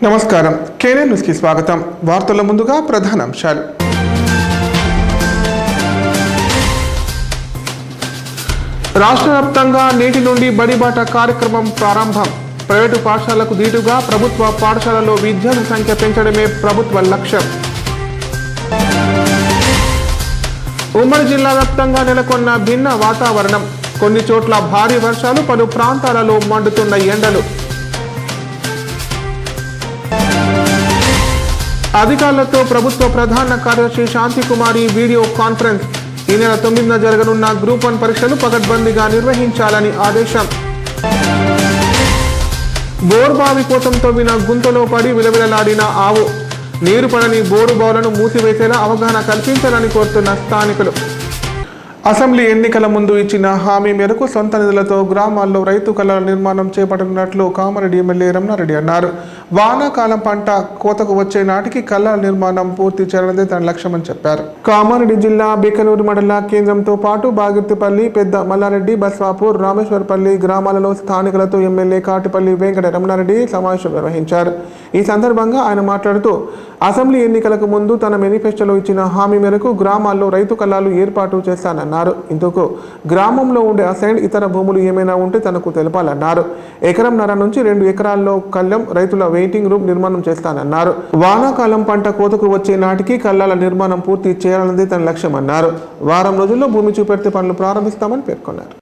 నమస్కారం కేనే న్యూస్ కి స్వాగతం వార్తల ముందుగా ప్రధానాంశాలు రాష్ట్ర వ్యాప్తంగా నేటి నుండి బడిబాట కార్యక్రమం ప్రారంభం ప్రైవేటు పాఠశాలకు దీటుగా ప్రభుత్వ పాఠశాలలో విద్యార్థుల సంఖ్య పెంచడమే ప్రభుత్వ లక్ష్యం ఉమ్మడి జిల్లా వ్యాప్తంగా నెలకొన్న భిన్న వాతావరణం కొన్ని చోట్ల భారీ వర్షాలు పలు ప్రాంతాలలో మండుతున్న ఎండలు అధికారులతో ప్రభుత్వ ప్రధాన కార్యదర్శి శాంతికుమారి వీడియో కాన్ఫరెన్స్ ఈ నెల 9న జరగనున్న గ్రూప్ 1 పరీక్షలు పకడ్బందీగా నిర్వహించాలని ఆదేశం బోర్బావి కోసం తవ్విన గుంతలో పడి విలవిలలాడిన ఆవు నీరు పడని బోరు బావులను మూసివేసేలా అవగాహన కల్పించాలని కోరుతున్న స్థానికులు అసెంబ్లీ ఎన్నికల ముందు ఇచ్చిన హామీ మేరకు సొంత నిధులతో గ్రామాల్లో రైతు కళల నిర్మాణం చేపట్టనున్నట్లు కామారెడ్డి ఎమ్మెల్యే రమణారెడ్డి అన్నారు. వానాకాలం పంట కోతకు వచ్చే నాటికి కళల నిర్మాణం పూర్తి చేయాలనేది తన లక్ష్యమని చెప్పారు. కామారెడ్డి జిల్లా బికనూరు మండల కేంద్రంతో పాటు బాగిర్తిపల్లి, పెద్ద మల్లారెడ్డి, బస్వాపూర్, రామేశ్వరపల్లి గ్రామాలలో స్థానికులతో ఎమ్మెల్యే కాటిపల్లి వెంకట రమణారెడ్డి సమావేశం నిర్వహించారు. ఈ సందర్భంగా ఆయన మాట్లాడుతూ అసెంబ్లీ ఎన్నికలకు ముందు తన మేనిఫెస్టోలో ఇచ్చిన హామీ మేరకు గ్రామాల్లో రైతు కళాలు ఏర్పాటు చేస్తానన్నారు. ఇందుకు గ్రామంలో ఉండే అసైన్ ఇతర భూములు ఏమైనా ఉంటే తనకు తెలపాలన్నారు. ఎకరంన్నర నుంచి 2 ఎకరాల్లో కళ్యం రైతుల వెయిటింగ్ రూమ్ నిర్మాణం చేస్తానన్నారు. వానాకాలం పంట కోతకు వచ్చే నాటికి కళ్ళాల నిర్మాణం పూర్తి చేయాలన్నది తన లక్ష్యమన్నారు. వారం రోజుల్లో భూమి చూపెడితే పనులు ప్రారంభిస్తామని పేర్కొన్నారు.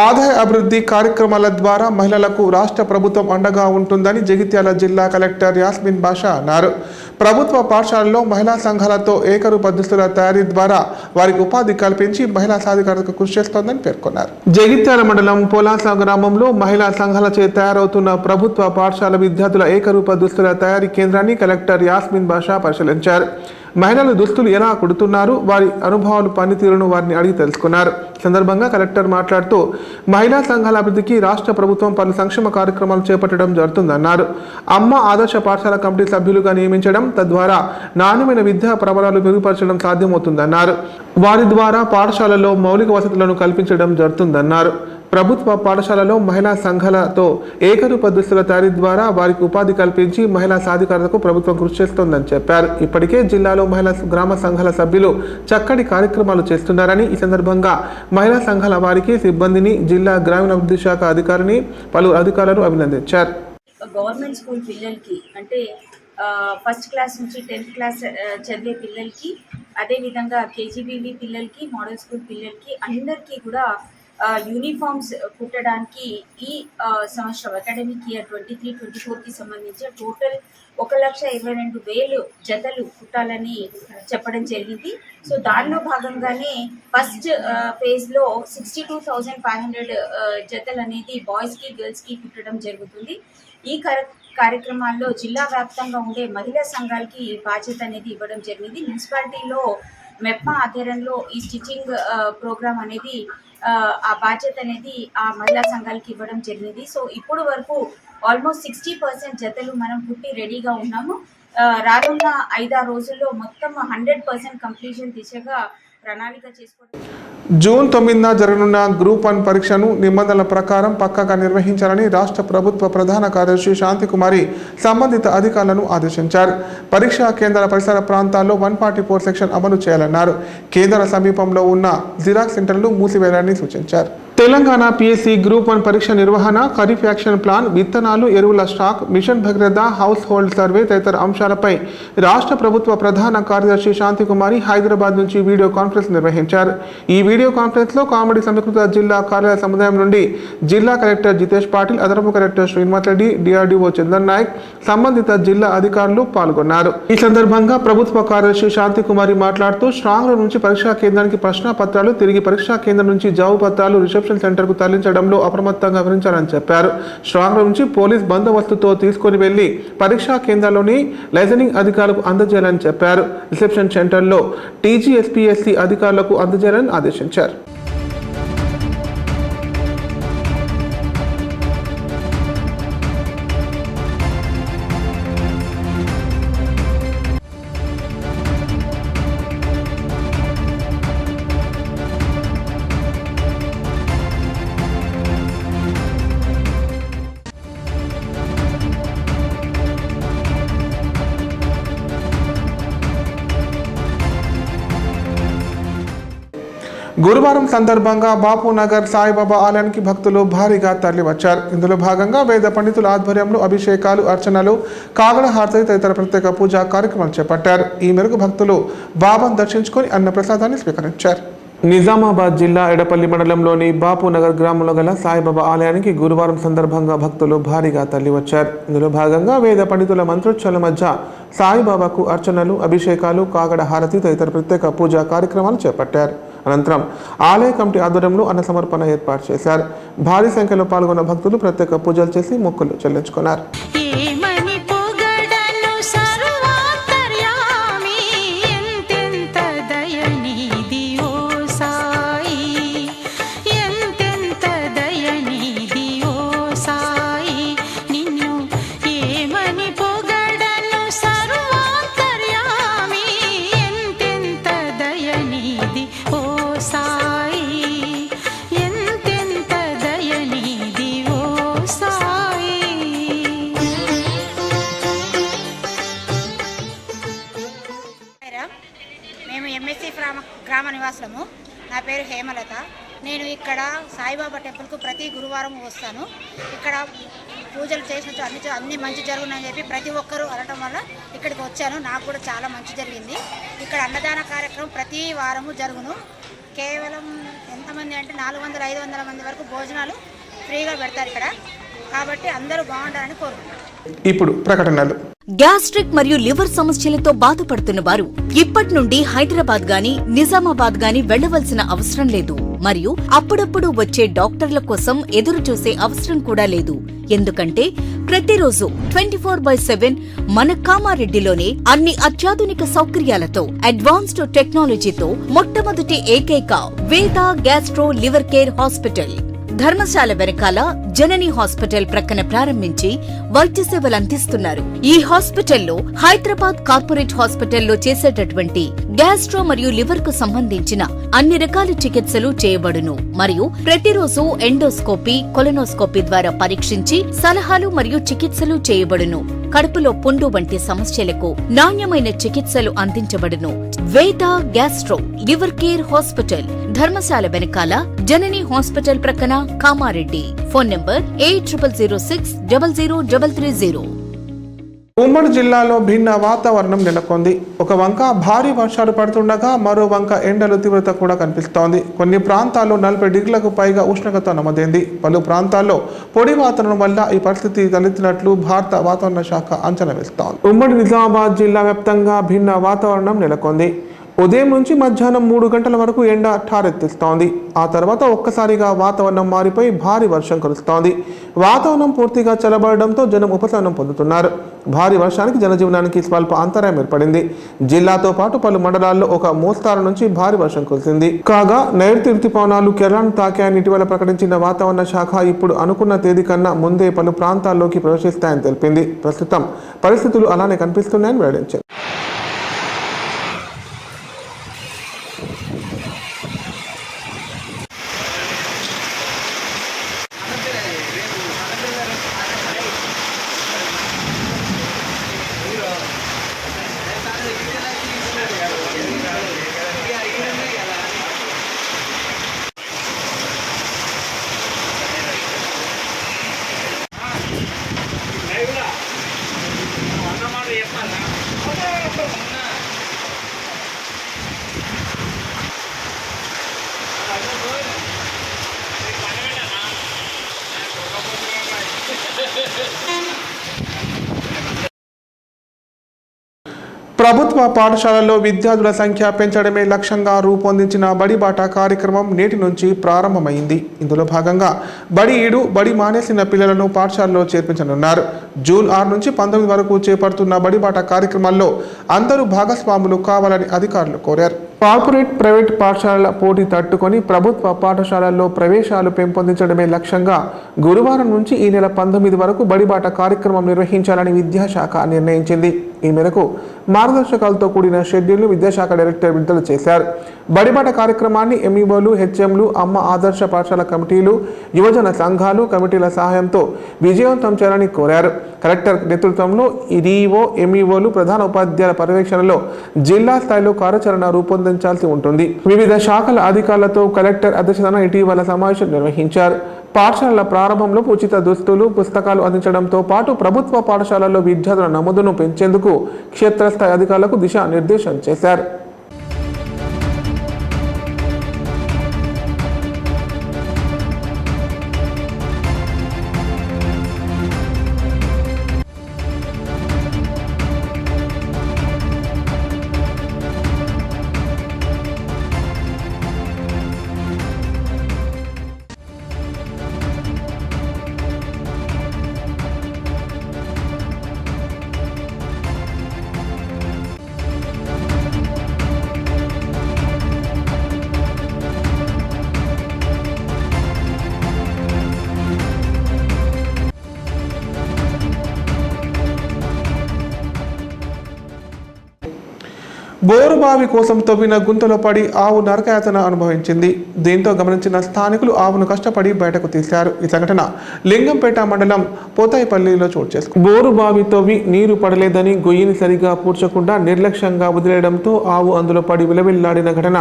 ఆదాయ అభివృద్ధి కార్యక్రమాల ద్వారా మహిళలకు రాష్ట్ర ప్రభుత్వం అండగా ఉంటుందని జగిత్యాల జిల్లా కలెక్టర్ యాస్మిన్ బాషా అన్నారు. ప్రభుత్వ పాఠశాలలో మహిళా సంఘాలతో ఏకరూప దుస్తుల తయారీ ద్వారా వారికి ఉపాధి కల్పించి మహిళా సాధికారతకు కృషి చేస్తోందని పేర్కొన్నారు. జగిత్యాల మండలం పోలాస గ్రామంలో మహిళా సంఘాలచే తయారవుతున్న ప్రభుత్వ పాఠశాల విద్యార్థుల ఏకరూప దుస్తుల తయారీ కేంద్రాన్ని కలెక్టర్ యాస్మిన్ బాషా పరిశీలించారు. మహిళలు దుస్తులు ఎలా కుడుతున్నారు, వారి అనుభవాలు, పనితీరును వారిని అడిగి తెలుసుకున్నారు. సందర్భంగా కలెక్టర్ మాట్లాడుతూ మహిళా సంఘాల అభివృద్ధికి రాష్ట్ర ప్రభుత్వం పలు సంక్షేమ కార్యక్రమాలు చేపట్టడం జరుగుతుందన్నారు. అమ్మ ఆదర్శ పాఠశాల కమిటీ సభ్యులుగా నియమించడం, తద్వారా నాణ్యమైన విద్యా ప్రమాణాలు మెరుగుపరచడం సాధ్యమవుతుందన్నారు. వారి ద్వారా పాఠశాలలో మౌలిక వసతులను కల్పించడం జరుగుతుందన్నారు. ప్రభుత్వ పాఠశాలలో మహిళా సంఘాలతో ఏకరూప దుస్తుల తయారీ ద్వారా వారికి ఉపాధి కల్పించి మహిళా సాధికారతకు ప్రభుత్వం కృషి చేస్తోందని చెప్పారు. ఇప్పటికే జిల్లాలో మహిళా గ్రామ సంఘాల సభ్యులు చక్కటి కార్యక్రమాలు చేస్తున్నారని, ఈ సందర్భంగా మహిళా సంఘాల వారికి, సిబ్బందిని, జిల్లా గ్రామీణాభివృద్ధి శాఖ అధికారిని, పలు అధికారులను అభినందించారు. గవర్నమెంట్ స్కూల్ పిల్లలకి అంటే ఫస్ట్ క్లాస్ నుంచి 10th క్లాస్ చదివే పిల్లలకి, అదేవిధంగా కేజీబీవీ పిల్లలకి, మోడల్ స్కూల్ పిల్లలకి అందరికీ కూడా యూనిఫామ్స్ కుట్టడానికి ఈ సంవత్సరం అకాడమిక్ ఇయర్ 23-24కి సంబంధించి టోటల్ 1,22,000 జతలు కుట్టాలని చెప్పడం జరిగింది. సో దానిలో భాగంగానే ఫస్ట్ ఫేజ్లో 62,500 జతలు అనేది బాయ్స్కి, గర్ల్స్కి కుట్టడం జరుగుతుంది. ఈ కార్యక్రమాల్లో జిల్లా వ్యాప్తంగా ఉండే మహిళా సంఘాలకి బాధ్యత అనేది ఇవ్వడం జరిగింది. మున్సిపాలిటీలో మెప్మా ఆధ్వర్యంలో ఈ స్టిచ్చింగ్ ప్రోగ్రామ్ అనేది ఆ బాధ్యత అనేది ఆ మహిళా సంఘాలకి ఇవ్వడం జరిగింది. సో ఇప్పుడు వరకు ఆల్మోస్ట్ 60% జతలు మనం కుట్టి రెడీగా ఉన్నాము. రానున్న 5-6 రోజుల్లో మొత్తం 100% కంప్లీషన్ దిశగా ప్రణాళిక చేసుకోవడం. జూన్ 9న జరగనున్న గ్రూప్ 1 పరీక్షను నిబంధనల ప్రకారం పక్కాగా నిర్వహించాలని రాష్ట్ర ప్రభుత్వ ప్రధాన కార్యదర్శి శాంతికుమారి సంబంధిత అధికారులను ఆదేశించారు. పరీక్షా కేంద్రాల పరిసర ప్రాంతాల్లో 144 సెక్షన్ అమలు చేయాలన్నారు. కేంద్రాల సమీపంలో ఉన్న జిరాక్స్ సెంటర్లు మూసివేయాలని సూచించారు. తెలంగాణ పిఎస్సి గ్రూప్ 1 పరీక్ష నిర్వహణ, ఖరీఫ్ యాక్షన్ ప్లాన్, విత్తనాలు, ఎరువుల stock, mission Bhagiratha, household survey తదితర అంశాలపై రాష్ట్ర ప్రభుత్వ ప్రధాన కార్యదర్శి శాంతికుమారి హైదరాబాద్ నుంచి వీడియో కాన్ఫరెన్స్ నిర్వహించారు. ఈ వీడియో కాన్ఫరెన్స్ లో కామారెడ్డి సమీకృత జిల్లా కార్యాలయ సముదాయం నుండి జిల్లా కలెక్టర్ జితేష్ పాటిల్, అదనపు కలెక్టర్ శ్రీనివాస్ రెడ్డి, డిఆర్డీఓ చందన్ నాయక్, సంబంధిత జిల్లా అధికారులు పాల్గొన్నారు. ఈ సందర్భంగా ప్రభుత్వ కార్యదర్శి శాంతికుమారి మాట్లాడుతూ స్ట్రాంగ్ రూమ్ నుంచి పరీక్షా కేంద్రానికి ప్రశ్న పత్రాలు, తిరిగి పరీక్షా కేంద్రం నుంచి జాబు పత్రాలు రిసెప్షన్ రిసెప్షన్ సెంటర్కు తరలించడంలో అప్రమత్తంగా వ్యవహరించాలని చెప్పారు. స్ట్రాంగ్ రూమ్ నుంచి పోలీస్ బందోబస్తుతో తీసుకుని వెళ్లి పరీక్షా కేంద్రాల్లోని లైజనింగ్ అధికారులకు అందజేయాలని చెప్పారు. రిసెప్షన్ సెంటర్లో టీజీఎస్పీఎస్సీ అధికారులకు అందజేయాలని ఆదేశించారు. గురువారం సందర్భంగా బాపునగర్ సాయిబాబా ఆలయానికి భక్తులు భారీగా తరలివచ్చారు. ఇందులో భాగంగా వేద పండితుల ఆధ్వర్యంలో అభిషేకాలు, అర్చనలు, కాగడ హారతి తదితర ప్రత్యేక పూజా కార్యక్రమాలు చేపట్టారు. ఈ మేరకు భక్తులు బాబాను దర్శించుకొని అన్న ప్రసాదాన్ని స్వీకరించారు. నిజామాబాద్ జిల్లా ఎడపల్లి మండలంలోని బాపునగర్ గ్రామంలో గల సాయిబాబా ఆలయానికి గురువారం సందర్భంగా భక్తులు భారీగా తరలివచ్చారు. ఇందులో భాగంగా వేద పండితుల మంత్రోచ్చాల మధ్య సాయిబాబాకు అర్చనలు, అభిషేకాలు, కాగడ హారతి తదితర ప్రత్యేక పూజా కార్యక్రమాలు చేపట్టారు. అనంతరం ఆలయ కమిటీ ఆధ్వర్యంలో అన్న సమర్పణ ఏర్పాటు చేశారు. భారీ సంఖ్యలో పాల్గొన్న భక్తులు ప్రత్యేక పూజలు చేసి మొక్కులు చెల్లించుకున్నారు. మేము ఎంఎస్సి గ్రామ నివాసులము. నా పేరు హేమలత. నేను ఇక్కడ సాయిబాబా టెంపుల్కు ప్రతి గురువారం వస్తాను. ఇక్కడ పూజలు చేసిన అన్ని మంచి జరుగునని చెప్పి ప్రతి ఒక్కరూ అనటం వల్ల ఇక్కడికి వచ్చాను. నాకు కూడా చాలా మంచి జరిగింది. ఇక్కడ అన్నదాన కార్యక్రమం ప్రతి వారము జరుగును. కేవలం ఎంతమంది అంటే 400-500 మంది వరకు భోజనాలు ఫ్రీగా పెడతారు ఇక్కడ. కాబట్టి అందరూ బాగుండాలని కోరుకుంటున్నాను. ఇప్పుడు ప్రకటనలు. గ్యాస్ట్రిక్ మరియు లివర్ సమస్యలతో బాధపడుతున్న వారు ఇప్పటి నుండి హైదరాబాద్ గాని నిజామాబాద్ గాని వెళ్లవలసిన అవసరం లేదు. మరియు అప్పుడప్పుడు వచ్చే డాక్టర్ల కోసం ఎదురు చూసే అవసరం కూడా లేదు. ఎందుకంటే ప్రతిరోజు 24/7 మన కామారెడ్డిలోనే అన్ని అత్యాధునిక సౌకర్యాలతో, అడ్వాన్స్డ్ టెక్నాలజీతో మొట్టమొదటి ఏకైక వేద gastro liver care hospital Dharamshala వెనకాల జనని హాస్పిటల్ ప్రక్కన ప్రారంభించి వైద్య సేవలు అందిస్తున్నారు. ఈ హాస్పిటల్లో హైదరాబాద్ కార్పొరేట్ హాస్పిటల్లో చేసేటటువంటి గ్యాస్ట్రో మరియు లివర్ కు సంబంధించిన అన్ని రకాల చికిత్సలు చేయబడును. మరియు ప్రతిరోజు ఎండోస్కోపీ, కొలనోస్కోపీ ద్వారా పరీక్షించి సలహాలు మరియు చికిత్సలు చేయబడును. కడుపులో పుండు వంటి సమస్యలకు నాణ్యమైన చికిత్సలు అందించబడును. వేద gastro liver care hospital Dharamshala వెనకాల జనని హాస్పిటల్ ప్రక్కన కామారెడ్డి. Phone number 8006000330. ఉమ్మడి జిల్లాలో భిన్న వాతావరణం నెలకొంది. ఒక వంక భారీ వర్షాలు పడుతుండగా మరో వంక ఎండల తీవ్రత కూడా కనిపిస్తోంది. కొన్ని ప్రాంతాల్లో 40 డిగ్రీలకు పైగా ఉష్ణోగ్రత నమోదైంది. పలు ప్రాంతాల్లో పొడి వాతావరణం వల్ల ఈ పరిస్థితి తలెత్తినట్లు భారత వాతావరణ శాఖ అంచనా వేస్తోంది. ఉమ్మడి నిజామాబాద్ జిల్లా వ్యాప్తంగా భిన్న వాతావరణం నెలకొంది. ఉదయం నుంచి మధ్యాహ్నం 3 గంటల వరకు ఎండ ఠారెత్తిస్తోంది. ఆ తర్వాత ఒక్కసారిగా వాతావరణం మారిపోయి భారీ వర్షం కురుస్తోంది. వాతావరణం పూర్తిగా చల్లబడడంతో జనం ఉపశమనం పొందుతున్నారు. భారీ వర్షానికి జనజీవనానికి స్వల్ప అంతరాయం ఏర్పడింది. జిల్లాతో పాటు పలు మండలాల్లో ఒక మోస్తారు నుంచి భారీ వర్షం కురిసింది. కాగా నైరుతి రుతుపవనాలు కేరళను తాకాయని ఇటీవల ప్రకటించిన వాతావరణ శాఖ ఇప్పుడు అనుకున్న తేదీ కన్నా ముందే పలు ప్రాంతాల్లోకి ప్రవేశిస్తాయని తెలిపింది. ప్రస్తుతం పరిస్థితులు అలానే కనిపిస్తున్నాయని వెల్లడించారు. ప్రభుత్వ పాఠశాలల్లో విద్యార్థుల సంఖ్య పెంచడమే లక్ష్యంగా రూపొందించిన బడిబాట కార్యక్రమం నేటి నుంచి ప్రారంభమైంది. ఇందులో భాగంగా బడి ఈడు బడి మానేసిన పిల్లలను పాఠశాలలో చేర్పించనున్నారు. జూన్ 6 నుంచి 19 వరకు చేపడుతున్న బడిబాట కార్యక్రమాల్లో అందరూ భాగస్వాములు కావాలని అధికారులు కోరారు. కార్పొరేట్ ప్రైవేట్ పాఠశాలల పోటీ తట్టుకొని ప్రభుత్వ పాఠశాలల్లో ప్రవేశాలు పెంపొందించడమే లక్ష్యంగా గురువారం నుంచి ఈ నెల 19 వరకు బడిబాట కార్యక్రమం నిర్వహించాలని విద్యాశాఖ నిర్ణయించింది. ఈ మేరకు మార్గదర్శకాలతో కూడిన షెడ్యూల్ను విద్యాశాఖ డైరెక్టర్ విడుదల చేశారు. బడిబాట కార్యక్రమాన్ని ఎంఈఓలు, హెచ్ఎంలు, అమ్మ ఆదర్శ పాఠశాల కమిటీలు, యువజన సంఘాలు, కమిటీల సహాయంతో విజయవంతం చేయాలని కోరారు. కలెక్టర్ నేతృత్వంలో డిఈఓ, ఎంఈఓలు, ప్రధాన ఉపాధ్యాయుల పర్యవేక్షణలో జిల్లా స్థాయిలో కార్యాచరణ రూపొందించాల్సి ఉంటుంది. వివిధ శాఖల అధికారులతో కలెక్టర్ అధ్యక్షతన ఇటీవల సమావేశం నిర్వహించారు. పాఠశాలల ప్రారంభంలో ఉచిత దుస్తులు, పుస్తకాలు అందించడంతో పాటు ప్రభుత్వ పాఠశాలల్లో విద్యార్థుల నమోదును పెంచేందుకు క్షేత్రస్థాయి అధికారులకు దిశానిర్దేశం చేశారు. బోరుబావి కోసం తవ్విన గుంతలో పడి ఆవు నరకయాతన అనుభవించింది. దీంతో గమనించిన స్థానికులు ఆవును కష్టపడి బయటకు తీశారు. ఈ సంఘటన లింగంపేట మండలం పోతాయిపల్లిలో చోటు చేసుకుంది. బోరుబావి తవ్వి నీరు పడలేదని గొయ్యిని సరిగా పూడ్చకుండా నిర్లక్ష్యంగా వదిలేయడంతో ఆవు అందులో పడి విలవిల్లాడిన ఘటన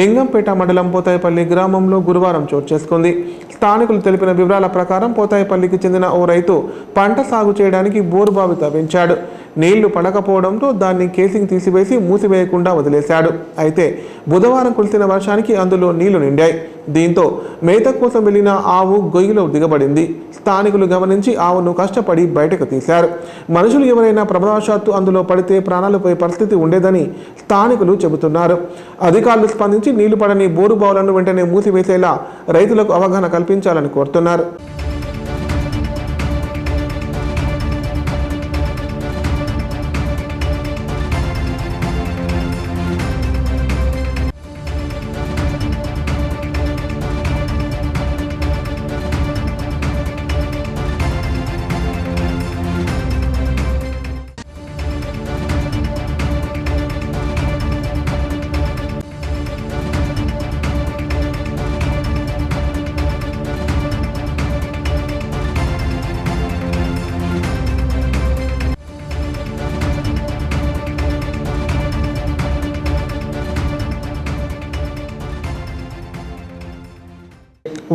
లింగంపేట మండలం పోతాయిపల్లి గ్రామంలో గురువారం చోటు చేసుకుంది. స్థానికులు తెలిపిన వివరాల ప్రకారం పోతాయిపల్లికి చెందిన ఓ రైతు పంట సాగు చేయడానికి బోరుబావి తవ్వించాడు. నీళ్లు పడకపోవడంతో దాన్ని కేసింగ్ తీసివేసి మూసివేయకుండా వదిలేశాడు. అయితే బుధవారం కురిసిన వర్షానికి అందులో నీళ్లు నిండాయి. దీంతో మేత కోసం వెళ్లిన ఆవు గొయ్యిలో దిగబడింది. స్థానికులు గమనించి ఆవును కష్టపడి బయటకు తీశారు. మనుషులు ఎవరైనా ప్రమాదవశాత్తు అందులో పడితే ప్రాణాలు పోయే పరిస్థితి ఉండేదని స్థానికులు చెబుతున్నారు. అధికారులు స్పందించి నీళ్లు పడని బోరు బావులను వెంటనే మూసివేసేలా రైతులకు అవగాహన కల్పించాలని కోరుతున్నారు.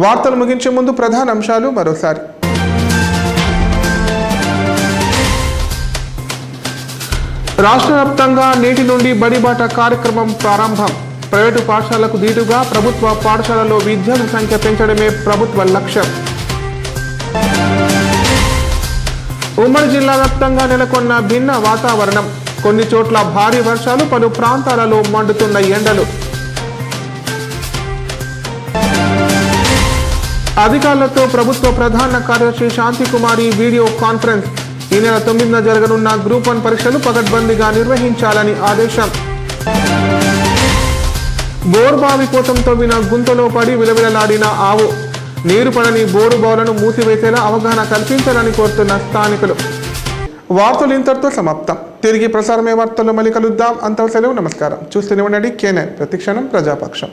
వార్తలు ముగించే ముందు ప్రధాన అంశాలు మరోసారి. రాష్ట్ర వ్యాప్తంగా నేటి నుండి బడిబాట కార్యక్రమం ప్రారంభం. ప్రైవేటు పాఠశాలకు దీటుగా ప్రభుత్వ పాఠశాలలో విద్యార్థుల సంఖ్య పెంచడమే ప్రభుత్వ లక్ష్యం. ఉమ్మడి జిల్లా వ్యాప్తంగా నెలకొన్న భిన్న వాతావరణం. కొన్ని చోట్ల భారీ వర్షాలు, పలు ప్రాంతాలలో మండుతున్న ఎండలు. అధికారులతో ప్రభుత్వ ప్రధాన కార్యదర్శి శాంతికుమారి వీడియో కాన్ఫరెన్స్. ఈ నెల 9న జరగనున్న గ్రూప్ 1 పరీక్షలు పకడ్బందీగా నిర్వహించాలని ఆదేశం. బోరుబావి కోసం తవ్విన గుంతలో పడి విలవిలలాడిన ఆవు. నీరు పడని బోరు బావులను మూసివేసేలా అవగాహన కల్పించాలని కోరుతున్న స్థానికులు. వార్తలు ఇంతటితో సమాప్తం. తిరిగి ప్రసారమే వార్తల్లో మళ్ళీ కలుద్దాం. అంతవరకు సెలవు. నమస్కారం. చూస్తూనే ఉండండి K9 ప్రతిక్షణం ప్రజాపక్షం.